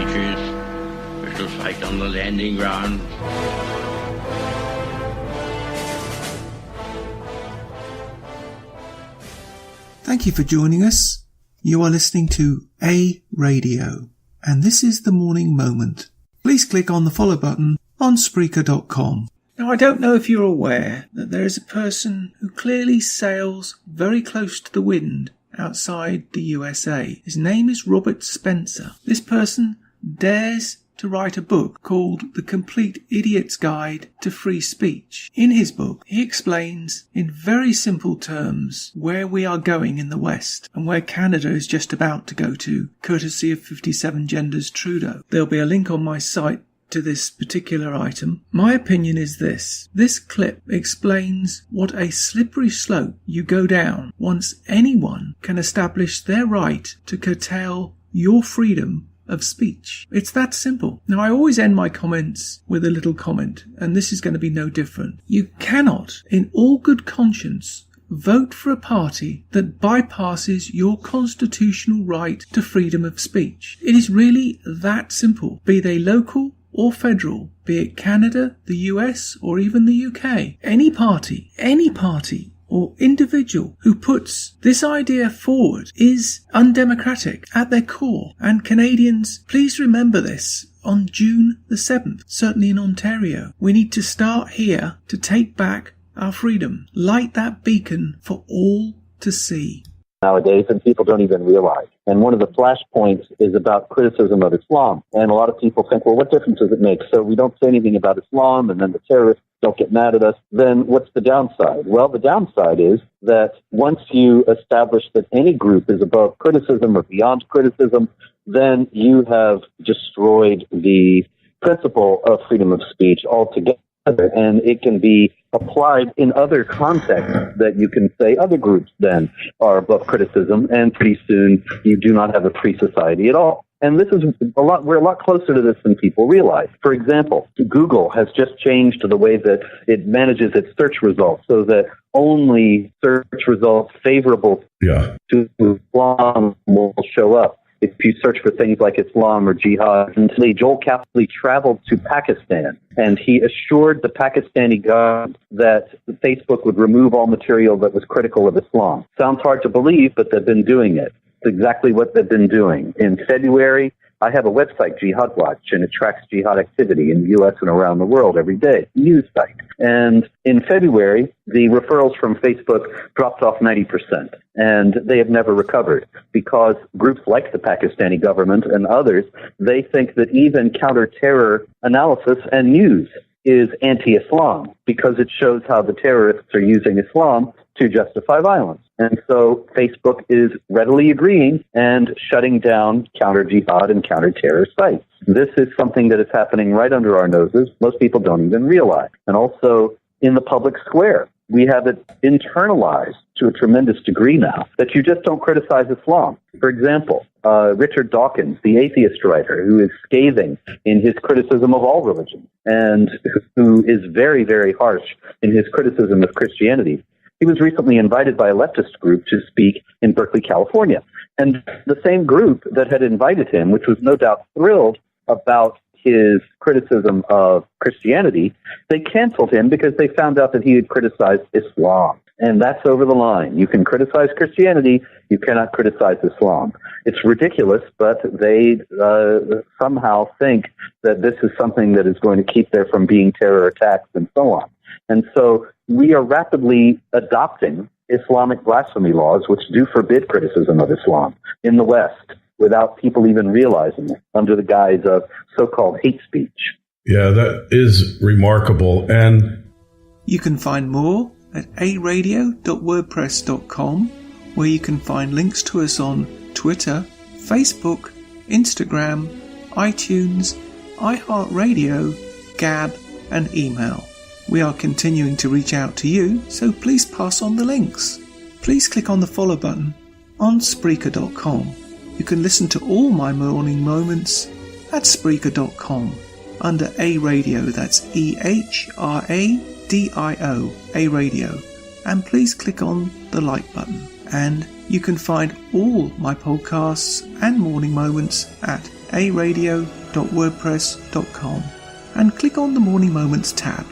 speeches. We shall fight on the landing ground. Thank you for joining us. You are listening to A Radio, and this is the Morning Moment. Please click on the follow button on Spreaker.com. Now, I don't know if you're aware that there is a person who clearly sails very close to the wind outside the USA. His name is Robert Spencer. This person dares to write a book called The Complete Idiot's Guide to Free Speech. In his book, he explains in very simple terms where we are going in the West and where Canada is just about to go to, courtesy of 57 Genders Trudeau. There'll be a link on my site to this particular item. My opinion is this. This clip explains what a slippery slope you go down once anyone can establish their right to curtail your freedom of speech. It's that simple. Now, I always end my comments with a little comment, and this is going to be no different. You cannot, in all good conscience, vote for a party that bypasses your constitutional right to freedom of speech. It is really that simple, be they local or federal, be it Canada, the US, or even the UK. Any party or individual who puts this idea forward is undemocratic at their core. And Canadians, please remember this on June the 7th, certainly in Ontario. We need to start here to take back our freedom. Light that beacon for all to see. Nowadays, and people don't even realize. And one of the flashpoints is about criticism of Islam. And a lot of people think, well, what difference does it make? So we don't say anything about Islam, and then the terrorists don't get mad at us. Then what's the downside? Well, the downside is that once you establish that any group is above criticism or beyond criticism, then you have destroyed the principle of freedom of speech altogether. And it can be applied in other contexts that you can say other groups then are above criticism, and pretty soon you do not have a free society at all. And this is we're a lot closer to this than people realize. For example, Google has just changed the way that it manages its search results so that only search results favorable to Islam will show up. If you search for things like Islam or jihad, Joel Kaplan traveled to Pakistan, and he assured the Pakistani government that Facebook would remove all material that was critical of Islam. Sounds hard to believe, but they've been doing it. It's exactly what they've been doing. In February, I have a website, Jihad Watch, and it tracks jihad activity in the U.S. and around the world every day, news site. And in February, the referrals from Facebook dropped off 90%, and they have never recovered because groups like the Pakistani government and others, they think that even counter-terror analysis and news is anti-Islam because it shows how the terrorists are using Islam to justify violence. And so Facebook is readily agreeing and shutting down counter-jihad and counter-terror sites. This is something that is happening right under our noses. Most people don't even realize. And also in the public square, we have it internalized to a tremendous degree now that you just don't criticize Islam. For example, Richard Dawkins, the atheist writer, who is scathing in his criticism of all religions and who is very, very harsh in his criticism of Christianity, he was recently invited by a leftist group to speak in Berkeley, California. And the same group that had invited him, which was no doubt thrilled about his criticism of Christianity, they canceled him because they found out that he had criticized Islam. And that's over the line. You can criticize Christianity, you cannot criticize Islam. It's ridiculous, but they somehow think that this is something that is going to keep there from being terror attacks and so on. And so we are rapidly adopting Islamic blasphemy laws, which do forbid criticism of Islam in the West without people even realizing it, under the guise of so-called hate speech. Yeah, that is remarkable. And you can find more at aradio.wordpress.com, where you can find links to us on Twitter, Facebook, Instagram, iTunes, iHeartRadio, Gab, and email. We are continuing to reach out to you, so please pass on the links. Please click on the follow button on Spreaker.com. You can listen to all my morning moments at Spreaker.com under A Radio, that's EHRADIO, A Radio. And please click on the like button. And You can find all my podcasts and Morning Moments at aradio.wordpress.com and click on the Morning Moments tab.